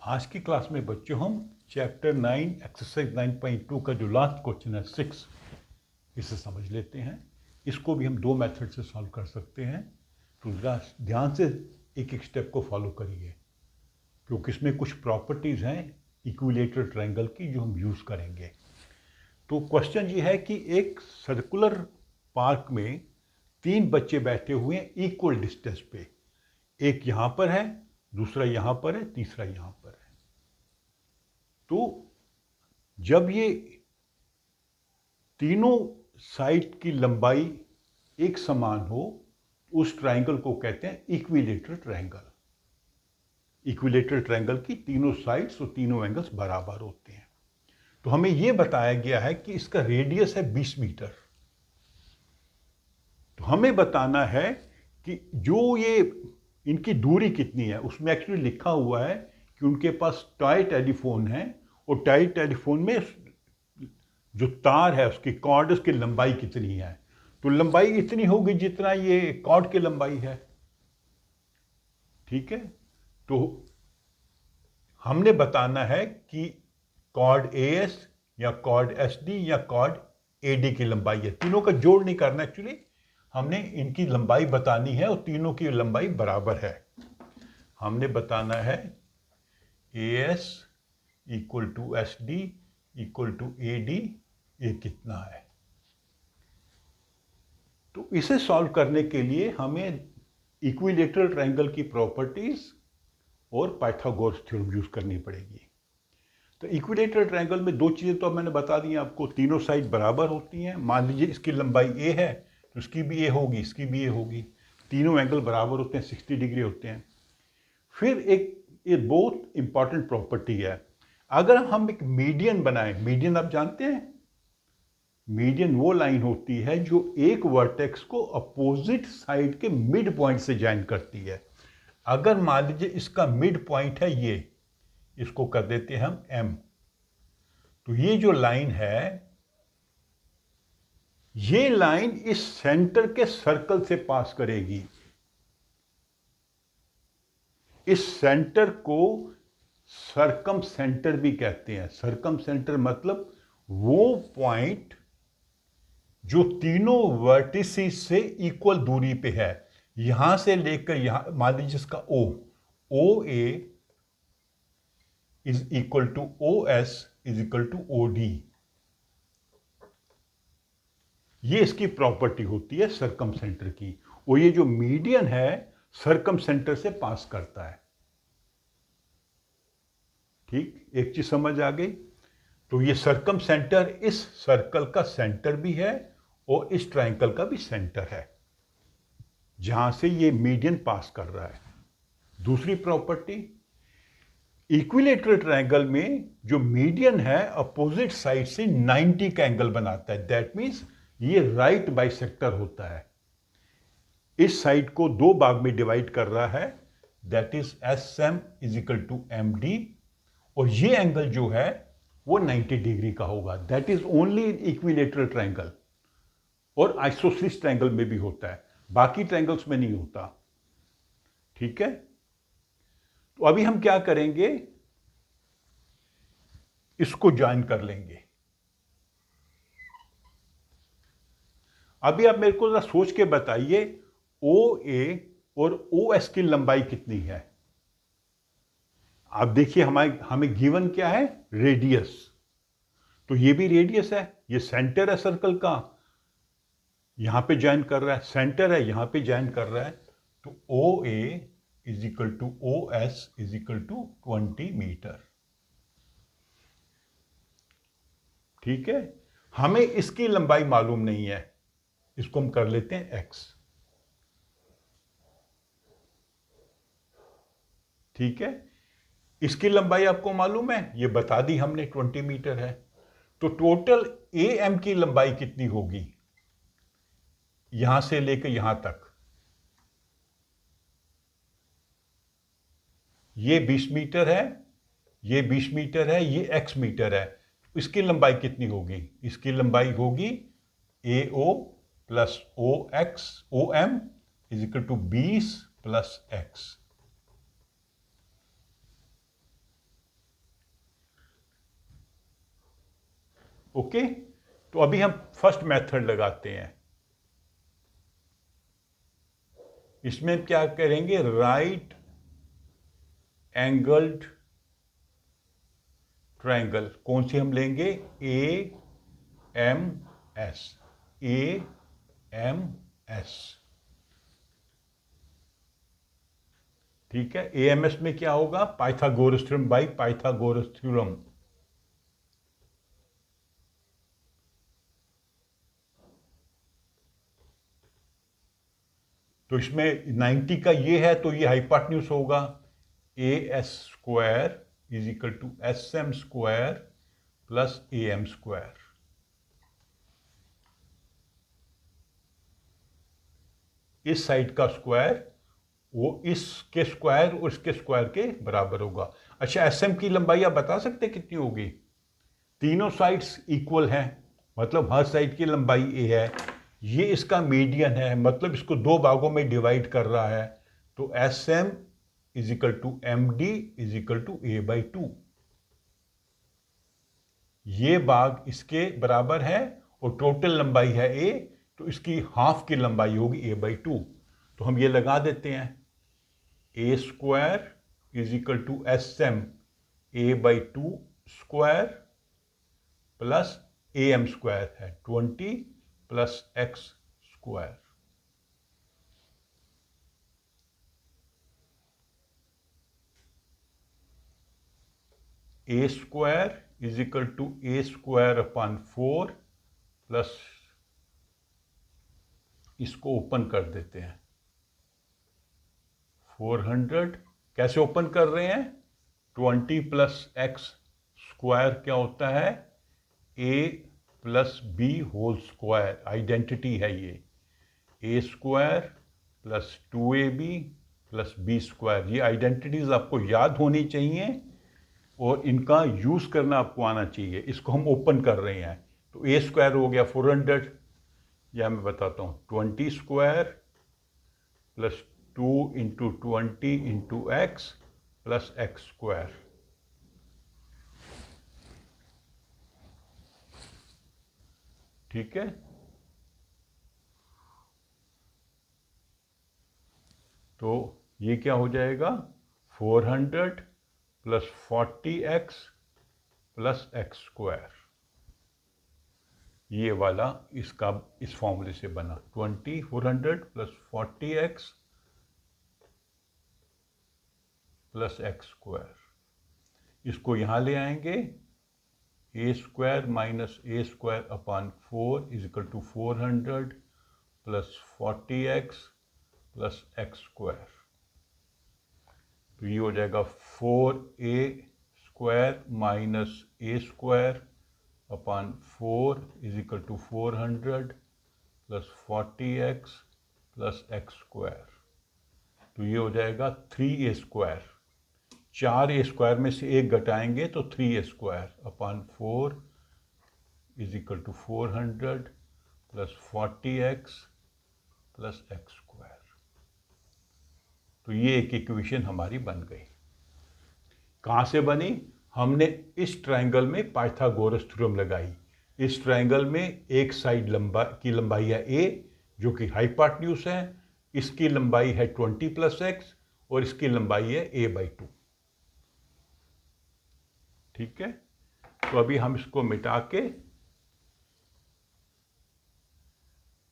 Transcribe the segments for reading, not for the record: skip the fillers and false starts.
आज की क्लास में बच्चों हम चैप्टर 9 एक्सरसाइज 9.2 का जो लास्ट क्वेश्चन है 6 इसे समझ लेते हैं। इसको भी हम दो मेथड से सॉल्व कर सकते हैं, तो ज़रा ध्यान से एक एक स्टेप को फॉलो करिए, क्योंकि इसमें कुछ प्रॉपर्टीज़ हैं इक्विलेटरल ट्रायंगल की जो हम यूज़ करेंगे। तो क्वेश्चन ये है कि एक सर्कुलर पार्क में तीन बच्चे बैठे हुए हैं इक्वल डिस्टेंस पे, एक यहाँ पर है, दूसरा यहाँ पर है, तीसरा यहाँ पर है। तो जब ये तीनों साइड की लंबाई एक समान हो, उस ट्रायंगल को कहते हैं इक्विलेटरल ट्रायंगल। इक्विलेटरल ट्रायंगल की तीनों साइड्स और तीनों एंगल्स बराबर होते हैं। तो हमें यह बताया गया है कि इसका रेडियस है 20 मीटर। तो हमें बताना है कि जो ये इनकी दूरी कितनी है। उसमें एक्चुअली लिखा हुआ है कि उनके पास टॉय टेलीफोन है, और टॉय टेलीफोन में जो तार है उसकी कॉर्ड, उसकी लंबाई कितनी है। तो लंबाई इतनी होगी जितना ये कॉर्ड की लंबाई है। ठीक है, तो हमने बताना है कि कॉर्ड AS या कॉर्ड SD या कॉर्ड AD की लंबाई है। तीनों का जोड़ नहीं करना, एक्चुअली हमने इनकी लंबाई बतानी है और तीनों की लंबाई बराबर है। हमने बताना है AS equal to SD equal to AD, ये कितना है। तो इसे सॉल्व करने के लिए हमें इक्विलेटरल ट्रायंगल की प्रॉपर्टीज और पाइथागोरस थ्योरम यूज करनी पड़ेगी। तो इक्विलेटरल ट्रायंगल में दो चीज़ें तो मैंने बता दी आपको, तीनों साइड बराबर होती हैं। मान लीजिए इसकी लंबाई A है तो इसकी भी A होगी, इसकी भी A होगी, तीनों एंगल बराबर होते हैं, 60 डिग्री होते हैं। फिर एक ये बहुत इंपॉर्टेंट प्रॉपर्टी है, अगर हम एक मीडियन बनाएं, मीडियन आप जानते हैं, मीडियन वो लाइन होती है जो एक वर्टेक्स को अपोजिट साइड के मिड पॉइंट से ज्वाइन करती है। अगर मान लीजिए इसका मिड पॉइंट है ये, इसको कर देते हैं हम M। तो ये जो लाइन है, ये लाइन इस सेंटर के सर्कल से पास करेगी। इस सेंटर को सरकम सेंटर भी कहते हैं। सरकम सेंटर मतलब वो पॉइंट जो तीनों वर्टिसेस से इक्वल दूरी पे है। यहां से लेकर यहां, मान लीजिए इसका OA is equal to OS is equal to OD। ये इसकी प्रॉपर्टी होती है सरकम सेंटर की। और ये जो मीडियन है सरकम सेंटर से पास करता है। ठीक, एक चीज समझ आ गई। तो ये सरकम सेंटर इस सर्कल का सेंटर भी है और इस ट्रायंगल का भी सेंटर है, जहां से ये मीडियन पास कर रहा है। दूसरी प्रॉपर्टी, इक्विलेटरल ट्रायंगल में जो मीडियन है अपोजिट साइड से 90 का एंगल बनाता है। दैट मीन्स ये राइट बाइसेक्टर होता है। इस साइड को दो भाग में डिवाइड कर रहा है, that is SM is equal to MD, और ये एंगल जो है वो 90 डिग्री का होगा। That is only in equilateral triangle, और आइसोसेलेस ट्रायंगल में भी होता है, बाकी ट्रायंगल्स में नहीं होता। ठीक है, तो अभी हम क्या करेंगे, इसको ज्वाइन कर लेंगे। अभी आप मेरे को जरा सोच के बताइए, OA और OS की लंबाई कितनी है। आप देखिए हमें गिवन क्या है, रेडियस। तो ये भी रेडियस है, ये सेंटर है सर्कल का, यहां पे ज्वाइन कर रहा है, सेंटर है यहां पे ज्वाइन कर रहा है। तो OA is equal to OS is equal to 20 metre. ठीक है, हमें इसकी लंबाई मालूम नहीं है, इसको हम कर लेते हैं X। ठीक है, इसकी लंबाई आपको मालूम है, ये बता दी हमने, 20 मीटर है। तो टोटल AM की लंबाई कितनी होगी यहां से लेकर यहां तक। ये 20 मीटर है, ये 20 मीटर है, ये X मीटर है। इसकी लंबाई कितनी होगी, इसकी लंबाई होगी AO plus OM is equal to 20 plus X। Okay, तो अभी हम फर्स्ट मेथड लगाते हैं। इसमें क्या करेंगे, राइट एंगल्ड ट्रायंगल कौन सी हम लेंगे, A M S, A M S. ठीक है, ए एम एस में क्या होगा, Pythagoras theorem by Pythagoras theorem. तो इसमें 90 का ये है तो ये हाइपोटेन्यूज होगा, A S square is equal to S M square plus A M square. इस साइड का स्क्वायर वो इसके स्क्वायर और इसके स्क्वायर के बराबर होगा। अच्छा, एस एम की लंबाई आप बता सकते कितनी होगी, तीनों साइड्स इक्वल हैं, मतलब हर साइड की लंबाई ए है, ये इसका मीडियन है, मतलब इसको दो भागों में डिवाइड कर रहा है, तो S M is equal to M D is equal to A by two. ये भाग इसके बराबर है और टोटल लंबाई है ए, तो इसकी हाफ की लंबाई होगी ए बाई टू। तो हम ये लगा देते हैं, A square is equal to S M A by two square plus A M square है 20 plus X square. A square is equal to A square upon 4 plus, इसको ओपन कर देते हैं 400, कैसे ओपन कर रहे हैं, 20 प्लस एक्स स्क्वायर क्या होता है, A plus B whole square, identity है ये, A square plus 2ab plus B square. ये आइडेंटिटीज आपको याद होनी चाहिए और इनका यूज करना आपको आना चाहिए। इसको हम ओपन कर रहे हैं, तो ए स्क्वायर हो गया 400, या मैं बताता हूँ 20 square plus 2 into 20 into x plus X square. ठीक है, तो ये क्या हो जाएगा, 400 plus 40x plus X square, ये वाला इसका इस फॉर्मूले से बना 400 plus 40x plus X square. इसको यहाँ ले आएंगे, A square minus A square upon 4 is equal to 400 plus 40x plus X square. तो ये हो जाएगा 4a square minus A square upon 4 is equal to 400 plus 40x plus X square. तो ये हो जाएगा 3a स्क्वायर, 4a स्क्वायर में से एक घटाएंगे तो 3a square upon 4 is equal to 400 plus 40x plus X square. तो ये एक इक्वेशन हमारी बन गई। कहाँ से बनी, हमने इस ट्रायंगल में पाइथागोरस थ्योरम लगाई। इस ट्रायंगल में एक साइड की लंबाई है a जो कि हाइपोटेन्यूज है, इसकी लंबाई है 20 प्लस एक्स और इसकी लंबाई है a बाई 2। ठीक है, तो अभी हम इसको मिटा के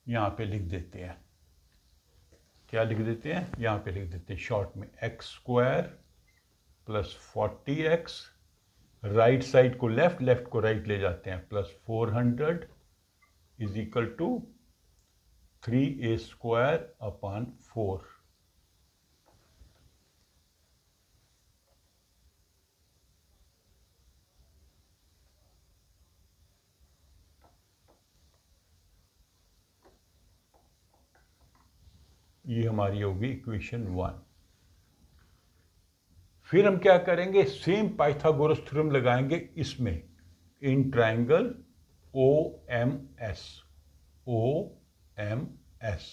यहाँ पे लिख देते हैं, क्या लिख देते हैं, यहाँ पे लिख देते हैं शॉर्ट में X square plus 40x, right side को लेफ्ट, लेफ्ट को राइट ले जाते हैं, plus 400 is equal to 3a square upon 4। ये हमारी होगी इक्वेशन 1। फिर हम क्या करेंगे, सेम पाइथागोरस थ्योरम लगाएंगे इसमें, in triangle O M S, O M S.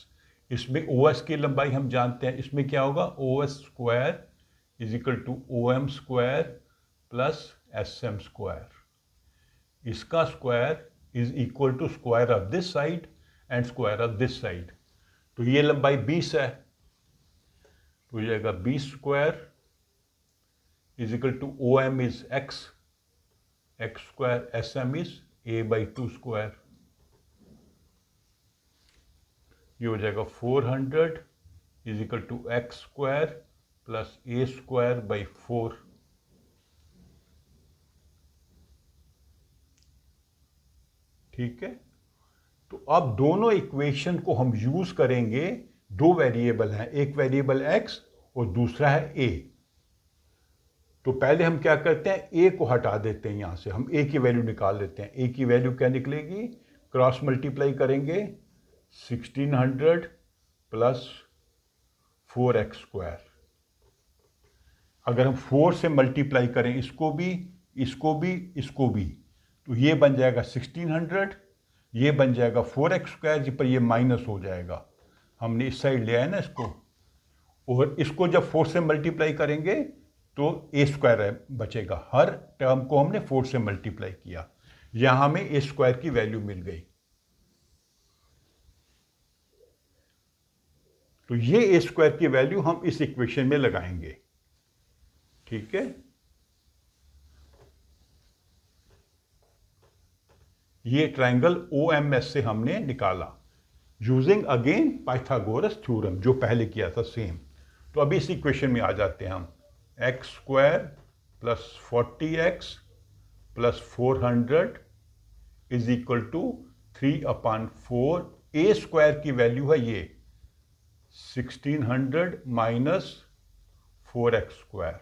इसमें ओ एस की लंबाई हम जानते हैं, इसमें क्या होगा, O S square is equal to O M square plus S M square. इसका square is equal to square of this side and square of this side. तो ये लंबाई 20 है, तो हो जाएगा 20 square is equal to O M is x square, S M is a/2 square. ये हो जाएगा 400 is equal to X square plus a square by 4। ठीक है, तो अब दोनों इक्वेशन को हम यूज करेंगे। दो वेरिएबल हैं, एक वेरिएबल x और दूसरा है a। तो पहले हम क्या करते हैं, a को हटा देते हैं, यहां से हम a की वैल्यू निकाल लेते हैं। a की वैल्यू क्या निकलेगी, क्रॉस मल्टीप्लाई करेंगे 1600 प्लस 4x स्क्वायर। अगर हम 4 से मल्टीप्लाई करें इसको भी, इसको भी, इसको भी, तो ये बन जाएगा 1600, ये बन जाएगा 4x स्क्वायर, पर ये माइनस हो जाएगा, हमने इस साइड ले आया ना इसको। और इसको जब 4 से मल्टीप्लाई करेंगे तो a स्क्वायर बचेगा। हर टर्म को हमने 4 से मल्टीप्लाई किया, यहां हमें a स्क्वायर की वैल्यू मिल गई। तो ये a स्क्वायर की वैल्यू हम इस इक्वेशन में लगाएंगे। ठीक है, ये ट्रायंगल OMS से हमने निकाला यूजिंग अगेन पाइथागोरस थ्योरम, जो पहले किया था सेम। तो अभी इस इक्वेशन में आ जाते हैं हम। X square plus 40x plus 400 is equal to 3/4। a square की वैल्यू है ये 1600 माइनस 4x स्क्वायर।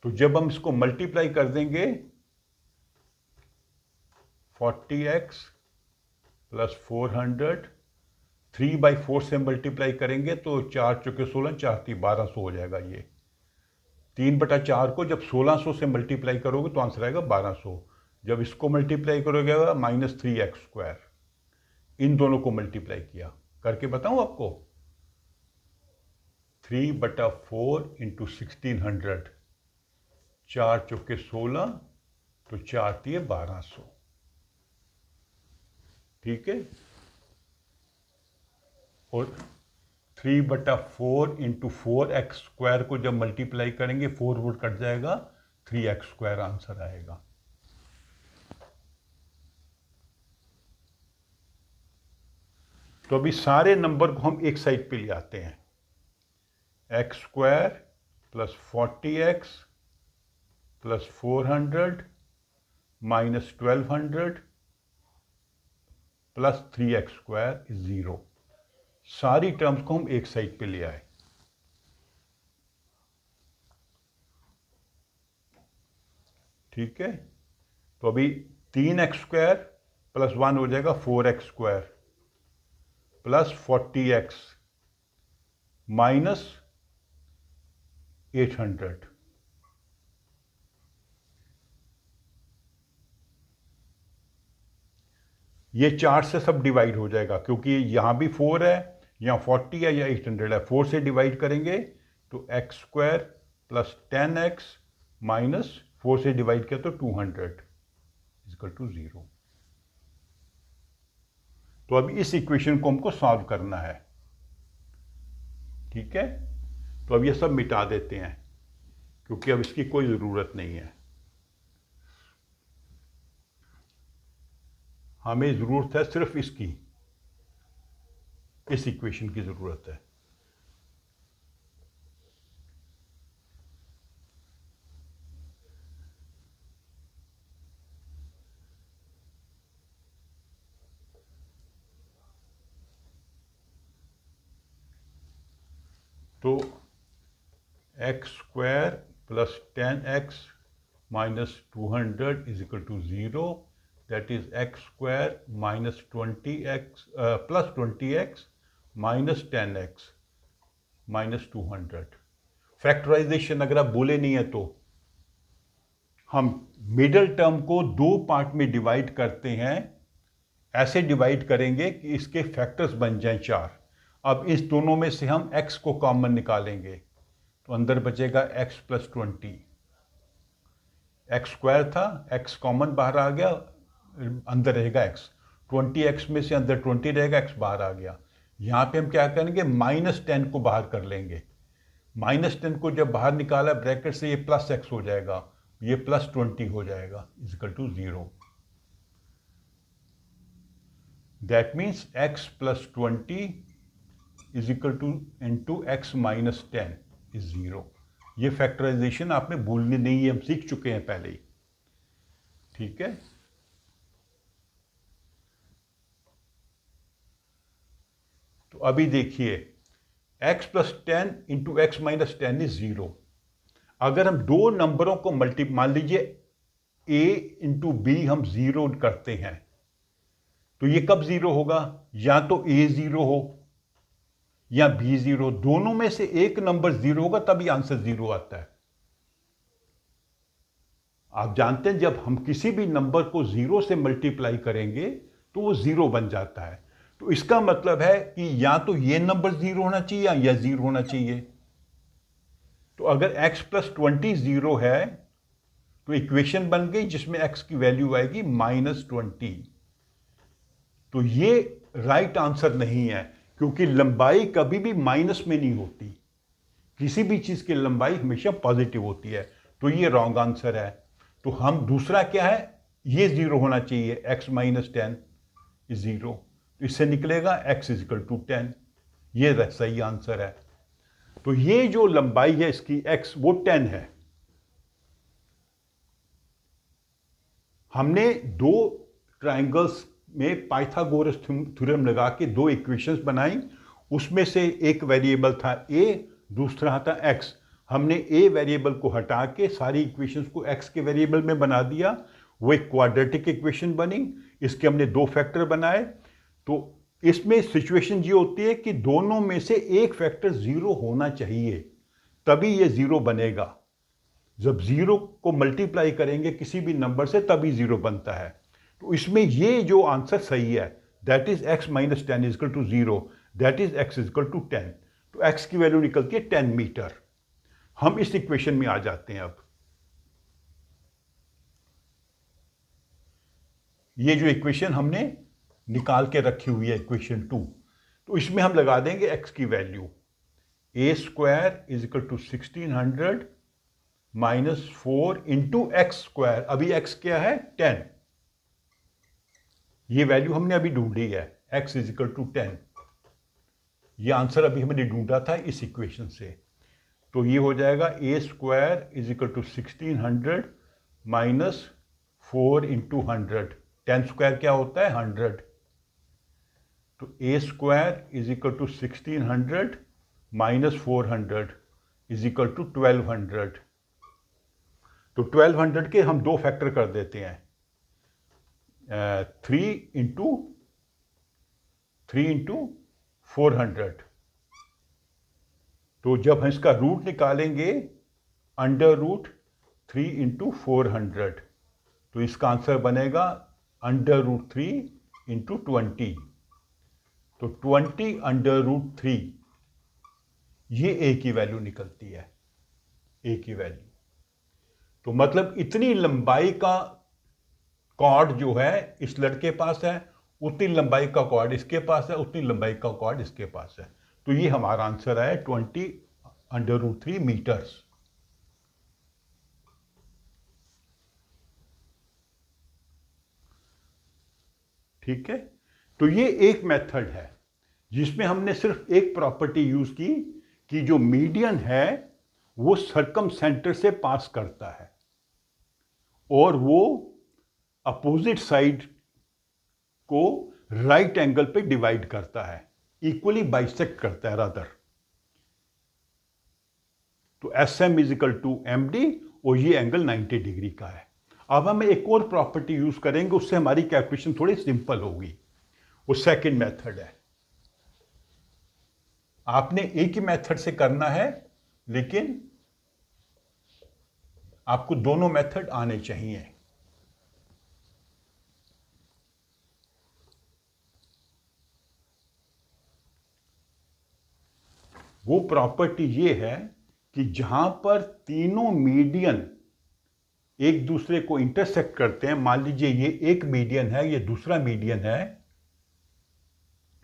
तो जब हम इसको मल्टीप्लाई कर देंगे 40x प्लस 400, 3/4 से मल्टीप्लाई करेंगे तो 4 चौके 16, 4 3 1200 हो जाएगा। ये 3/4 को जब 1600 से मल्टीप्लाई करोगे तो आंसर आएगा 1200। जब इसको मल्टीप्लाई करोगे -3x स्क्वायर। इन दोनों को मल्टीप्लाई किया, करके बताऊं आपको। 3/4 इंटू 1600, 4 चौके 16, तो 4 3 1200। ठीक है, और 3/4 इंटू 4x स्क्वायर को जब मल्टीप्लाई करेंगे 4 वोट कट जाएगा, 3x स्क्वायर आंसर आएगा। तो अभी सारे नंबर को हम एक साइड पे ले आते हैं। X square plus 40x plus 400 minus 1200 plus 3x square is 0। सारी टर्म्स को हम एक साइड पे ले आए। ठीक है, तो अभी 3x स्क्वायर प्लस 1 हो जाएगा 4x square plus 40x minus 800। ये 4 से सब डिवाइड हो जाएगा, क्योंकि यहां भी 4 है, यहाँ 40 है, या 800 है। 4 से डिवाइड करेंगे तो x square plus 10x minus 4 से डिवाइड किया तो 200 इक्वल टू 0। तो अब इस इक्वेशन को हमको सॉल्व करना है। ठीक है, तो अब ये सब मिटा देते हैं, क्योंकि अब इसकी कोई ज़रूरत नहीं है। हमें ज़रूरत है सिर्फ इसकी, इस इक्वेशन की ज़रूरत है। तो x square plus 10x minus 200 is equal to 0। That is x square minus 20x plus 20x minus 10x minus 200। Factorisation अगर आप बोले नहीं है तो हम मिडल टर्म को दो पार्ट में डिवाइड करते हैं। ऐसे डिवाइड करेंगे कि इसके फैक्टर्स बन जाएं 4। अब इस दोनों में से हम x को कॉमन निकालेंगे, तो अंदर बचेगा x प्लस 20। एक्स स्क्वायर था, एक्स कॉमन बाहर आ गया, अंदर रहेगा एक्स, 20x में से अंदर 20 रहेगा, एक्स बाहर आ गया। यहाँ पे हम क्या करेंगे, -10 को बाहर कर लेंगे। -10 को जब बाहर निकाला ब्रैकेट से, ये प्लस एक्स हो जाएगा, ये +20 हो जाएगा, equal to 0। That means x +20 is equal to into x -10 is 0। ये फैक्टराइजेशन आपने भूलनी नहीं है, हम सीख चुके हैं पहले ही, ठीक है। तो अभी देखिए, x + 10 इंटू एक्स -10 इज 0। अगर हम दो नंबरों को मान लीजिए a इंटू बी हम 0 करते हैं, तो ये कब 0 होगा, या तो a 0 हो या b 0, दोनों में से एक नंबर 0 होगा, तभी आंसर 0 आता है। आप जानते हैं जब हम किसी भी नंबर को 0 से मल्टीप्लाई करेंगे तो वो 0 बन जाता है। तो इसका मतलब है कि या तो ये नंबर 0 होना चाहिए या यह 0 होना चाहिए। तो अगर x + 20 0 है तो इक्वेशन बन गई जिसमें x की वैल्यू आएगी -20। तो ये राइट आंसर नहीं है, क्योंकि लंबाई कभी भी माइनस में नहीं होती, किसी भी चीज की लंबाई हमेशा पॉजिटिव होती है। तो ये रॉन्ग आंसर है। तो हम दूसरा क्या है, ये 0 होना चाहिए, x -10 इज 0। तो इससे निकलेगा x = 10, ये सही आंसर है। तो ये जो लंबाई है इसकी x, वो 10 है। हमने दो ट्राइंगल्स में पाइथागोरस थ्योरम लगा के दो इक्वेशंस बनाई, उसमें से एक वेरिएबल था a, दूसरा था x। हमने a वेरिएबल को हटा के सारी इक्वेशंस को x के वेरिएबल में बना दिया, वो एक क्वाड्रेटिक इक्वेशन बनी। इसके हमने दो फैक्टर बनाए। तो इसमें सिचुएशन ये होती है कि दोनों में से एक फैक्टर 0 होना चाहिए, तभी ये 0 बनेगा। जब 0 को मल्टीप्लाई करेंगे किसी भी नंबर से तभी 0 बनता है। तो इसमें ये जो आंसर सही है, that is x -10 equal to 0, that is x equal to 10। तो x की वैल्यू निकलती है 10 मीटर। हम इस इक्वेशन में आ जाते हैं। अब ये जो इक्वेशन हमने निकाल के रखी हुई है, इक्वेशन 2, तो इसमें हम लगा देंगे x की value, a² is equal to 1600 -4 into x²। अभी x क्या है, 10। ये वैल्यू हमने अभी ढूंढी है, x इज इक्वल टू 10। ये आंसर अभी हमने ढूंढा था इस इक्वेशन से। तो ये हो जाएगा a² is equal to 1600 -4 into 100। 10² क्या होता है, 100। तो a² is equal to 1600 -400 is equal to 1200। तो 1200 के हम दो फैक्टर कर देते हैं, 3 इंटू 400। तो जब हम इसका रूट निकालेंगे, √3 इंटू 400, तो इसका आंसर बनेगा √3 इंटू 20। तो 20 √3, ये a की वैल्यू निकलती है, a की वैल्यू। तो मतलब इतनी लंबाई का कॉर्ड जो है इस लड़के पास है, उतनी लंबाई का कॉर्ड इसके पास है, उतनी लंबाई का कॉर्ड इसके पास है। तो ये हमारा आंसर है 20 √3 मीटर्स। ठीक है। तो ये एक मेथड है जिसमें हमने सिर्फ एक प्रॉपर्टी यूज की कि जो मीडियन है वो सरकम सेंटर से पास करता है और वो अपोजिट साइड को राइट एंगल पे डिवाइड करता है, इक्वली बाइसेक्ट करता है रादर। तो SM is equal to MD, और ये एंगल 90 डिग्री का है। अब हम एक और प्रॉपर्टी यूज करेंगे, उससे हमारी कैलकुलेशन थोड़ी सिंपल होगी। वो सेकंड मेथड है। आपने एक ही मेथड से करना है, लेकिन आपको दोनों मेथड आने चाहिए। वो प्रॉपर्टी ये है कि जहां पर तीनों मीडियन एक दूसरे को इंटरसेक्ट करते हैं, मान लीजिए ये एक मीडियन है, ये दूसरा मीडियन है,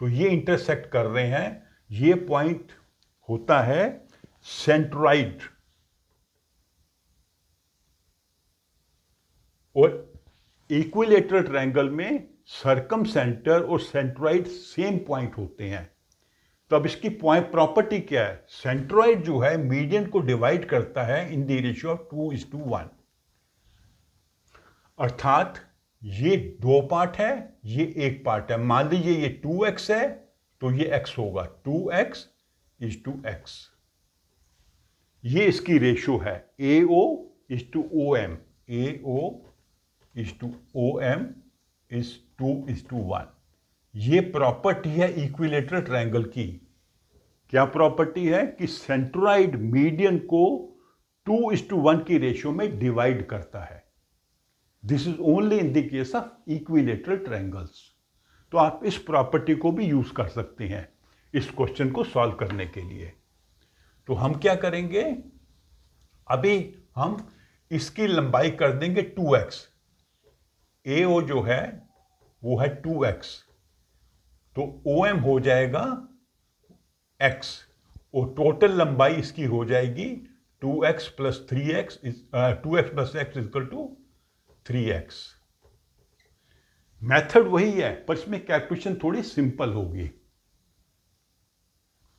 तो ये इंटरसेक्ट कर रहे हैं, ये पॉइंट होता है सेंट्रोइड। और इक्विलेटरल ट्रायंगल में सर्कम सेंटर और सेंट्रोइड सेम पॉइंट होते हैं। तो अब इसकी पॉइंट प्रॉपर्टी क्या है? सेंट्रोइड जो है मीडियन को डिवाइड करता है इन द रेशियो ऑफ 2:1, अर्थात ये दो पार्ट है, ये एक पार्ट है। मान लीजिए ये 2x है, तो ये x होगा 2x:x। ये इसकी रेशियो है AO:OM। AO:OM is 2:1। ये प्रॉपर्टी है इक्विलेटरल ट्रायंगल की। क्या प्रॉपर्टी है? कि सेंट्रोइड मीडियन को 2:1 की रेशियो में डिवाइड करता है। This is only in the case of equilateral triangles. तो आप इस प्रॉपर्टी को भी यूज कर सकते हैं इस क्वेश्चन को सॉल्व करने के लिए। तो हम क्या करेंगे, अभी हम इसकी लंबाई कर देंगे 2x। AO जो है वो है 2x, तो OM हो जाएगा x, और टोटल लंबाई इसकी हो जाएगी 2x + 3x 2x + x = 3x। Method वही है, पर इसमें कैलकुलेशन थोड़ी सिंपल होगी।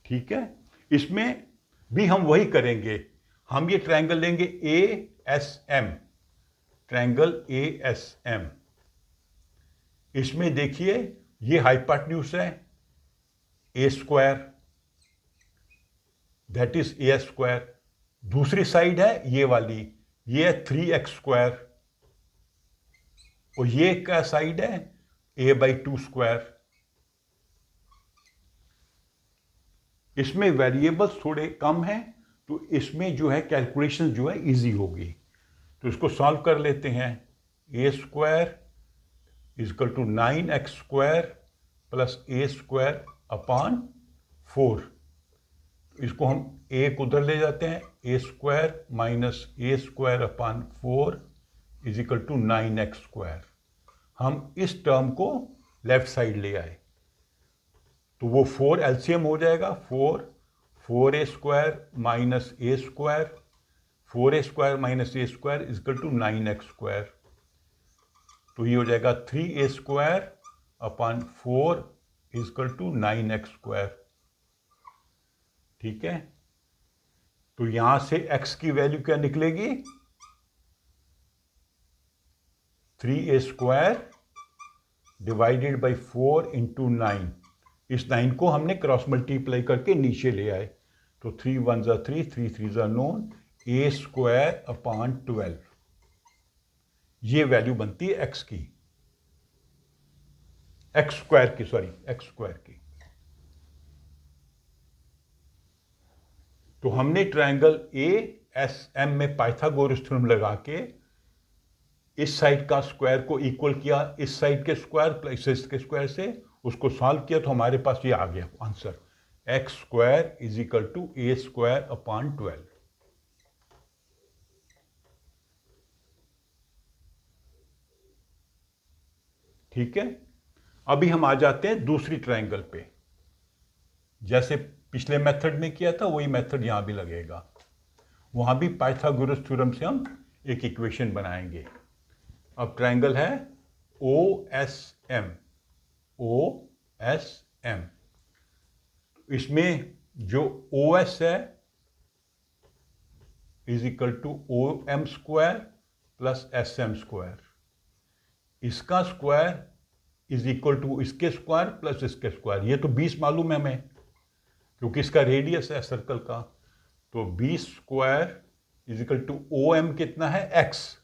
ठीक है, इसमें भी हम वही करेंगे। हम ये ट्रायंगल लेंगे ASM, ट्रायंगल ASM। इसमें देखिए ये हाइपोटेन्यूज है A², दैट इज A²। दूसरी साइड है ये वाली, ये है 3x², और ये क्या साइड है A/2²। इसमें वेरिएबल्स थोड़े कम हैं, तो इसमें जो है कैलकुलेशन जो है इजी होगी। तो इसको सॉल्व कर लेते हैं। A² = 9x² + A²/4। इसको हम एक उधर ले जाते हैं, A² - A²/4 = 9x²। हम इस टर्म को लेफ्ट साइड ले आए, तो वो 4 एलसीएम हो जाएगा। 4 4a² - A², 4a² - A² = 9x²। तो ये हो जाएगा 3a²/4 = 9x²। ठीक है, तो यहां से x की वैल्यू क्या निकलेगी? 3a² / 4 × 9। इस 9 को हमने क्रॉस मल्टीप्लाई करके नीचे ले आए, तो 3 × 1 = 3, 3 × 3 = 9, A²/12। ये वैल्यू बनती है x की, x² की। तो हमने ट्रायंगल ASM में पाइथागोरस थ्योरम लगा के इस साइड का स्क्वायर को इक्वल किया इस साइड के स्क्वायर प्लस इसके स्क्वायर से, उसको सॉल्व किया, तो हमारे पास ये आ गया आंसर, x² = A²/12। ठीक है, अभी हम आ जाते हैं दूसरी ट्रायंगल पे। जैसे पिछले मेथड में किया था वही मेथड यहां भी लगेगा। वहां भी पाइथागोरस थ्योरम से हम एक इक्वेशन बनाएंगे। अब ट्रायंगल है OSM। इसमें जो OS है = OM² + SM²। इसका स्क्वायर = इसके स्क्वायर प्लस इसके स्क्वायर। ये तो 20 मालूम है हमें, क्योंकि इसका रेडियस है सर्कल का। तो 20² = OM कितना है? x,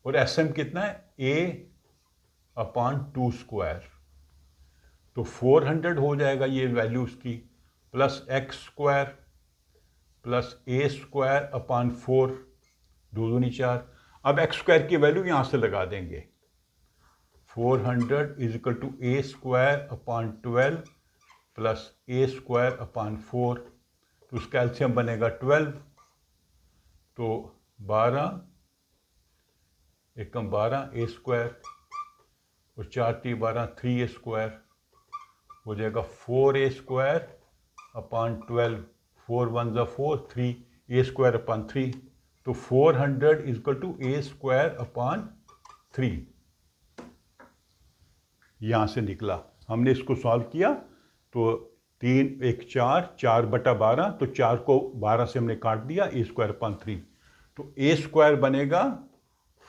और SM कितना है? A/2²। तो 400 हो जाएगा ये वैल्यू उसकी, प्लस x² प्लस A²/4, 2 दूनी 4। अब x² की वैल्यू यहां से लगा देंगे। 400 = A²/12 प्लस A²/4, तो उसका एलसीएम बनेगा 12। तो 12 एकम 12 ए स्क्वायर और 4 × 3 = 3 ए स्क्वायर हो जाएगा 4 ए स्क्वायर अपॉन 12, 4 1 = 4, 3 ए स्क्वायर अपॉन 3, तो 400 = ए स्क्वायर अपॉन 3 यहाँ से निकला। हमने इसको सॉल्व किया तो 3 1 4, 4/12, तो 4 को 12 से हमने काट दिया, ए स्क्वायर अपॉन 3, तो ए स्क्वायर बनेगा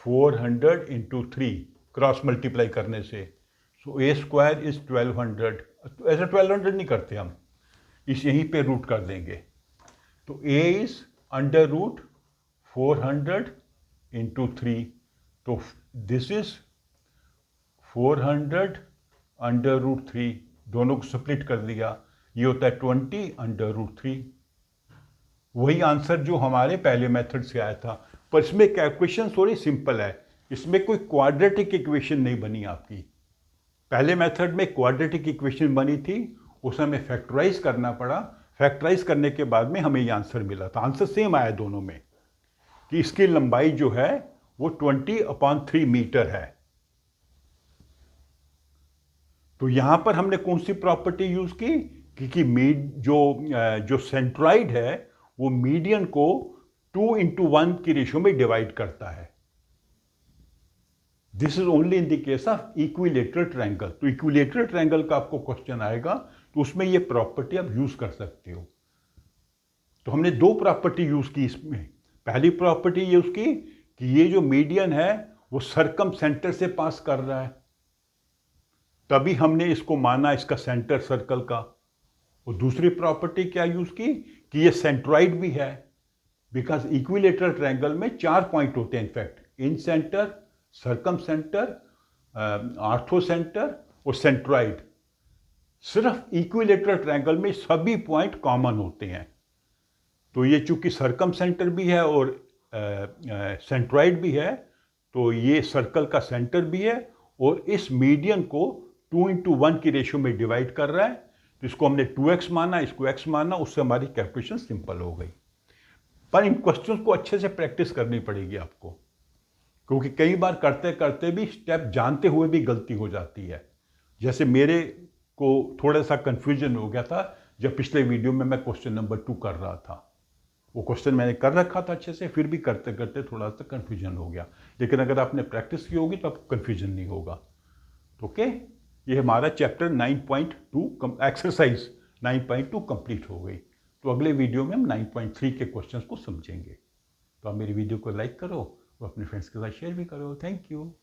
400 × 3 क्रॉस मल्टीप्लाई करने से, सो ए स्क्वायर इज 1200। तो ऐसा 1200 नहीं करते हम, इस यहीं पे रूट कर देंगे, तो ए इज √400 × 3, तो दिस इज 400 √3, दोनों को स्प्लिट कर दिया, ये होता है 20 √3। वही आंसर जो हमारे पहले मेथड से आया था, पर इसमें कैलकुलेशन थोड़ी सिंपल है, इसमें कोई क्वाड्रेटिक इक्वेशन नहीं बनी आपकी। पहले मेथड में क्वाड्रेटिक इक्वेशन बनी थी, उसे हमें फैक्टराइज करना पड़ा, फैक्टराइज करने के बाद में हमें ये आंसर मिला था। आंसर सेम आया दोनों में कि इसकी लंबाई जो है वो 20/3 मीटर है। तो यहां पर हमने कौन सी प्रॉपर्टी यूज की, क्योंकि जो सेंट्रॉइड है वो मीडियन को 2:1 की रेशियो में डिवाइड करता है। This is only in the case of equilateral triangle. तो इक्विलेटरल ट्रायंगल का आपको क्वेश्चन आएगा तो उसमें ये प्रॉपर्टी आप यूज कर सकते हो। तो हमने दो प्रॉपर्टी यूज की इसमें। पहली प्रॉपर्टी यूज की कि ये जो मीडियन है वो सरकम सेंटर से पास कर रहा है, तभी हमने इसको माना इसका सेंटर सर्कल का। और दूसरी प्रॉपर्टी क्या यूज की कि ये सेंट्रॉइड भी है, बिकॉज इक्विलेटरल ट्रायंगल में 4 पॉइंट होते हैं in fact, in centre, circum centre, ortho centre और सेंट्रॉइड। सिर्फ इक्विलेटरल ट्रायंगल में सभी पॉइंट कॉमन होते हैं। तो ये चूंकि सर्कम सेंटर भी है और सेंट्रॉइड भी है, तो ये सर्कल का सेंटर भी है और इस मीडियन को 2:1 की रेशियो में डिवाइड कर रहा है। तो इसको हमने 2x माना, इसको x माना, उससे हमारी कैलकुलेशन सिंपल हो गई। पर इन क्वेश्चंस को अच्छे से प्रैक्टिस करनी पड़ेगी आपको, क्योंकि कई बार करते करते भी स्टेप जानते हुए भी गलती हो जाती है। जैसे मेरे को थोड़ा सा कंफ्यूजन हो गया था जब पिछले वीडियो में मैं क्वेश्चन नंबर 2 कर रहा था। वो क्वेश्चन मैंने कर रखा था अच्छे से, फिर भी करते करते थोड़ा सा कंफ्यूजन हो गया। लेकिन अगर आपने प्रैक्टिस की होगी तो आपको कंफ्यूजन नहीं होगा। तो ओके, ये हमारा चैप्टर 9.2 एक्सरसाइज 9.2 कंप्लीट हो गई। तो अगले वीडियो में हम 9.3 के क्वेश्चंस को समझेंगे। तो आप मेरी वीडियो को लाइक करो और अपने फ्रेंड्स के साथ शेयर भी करो। Thank you.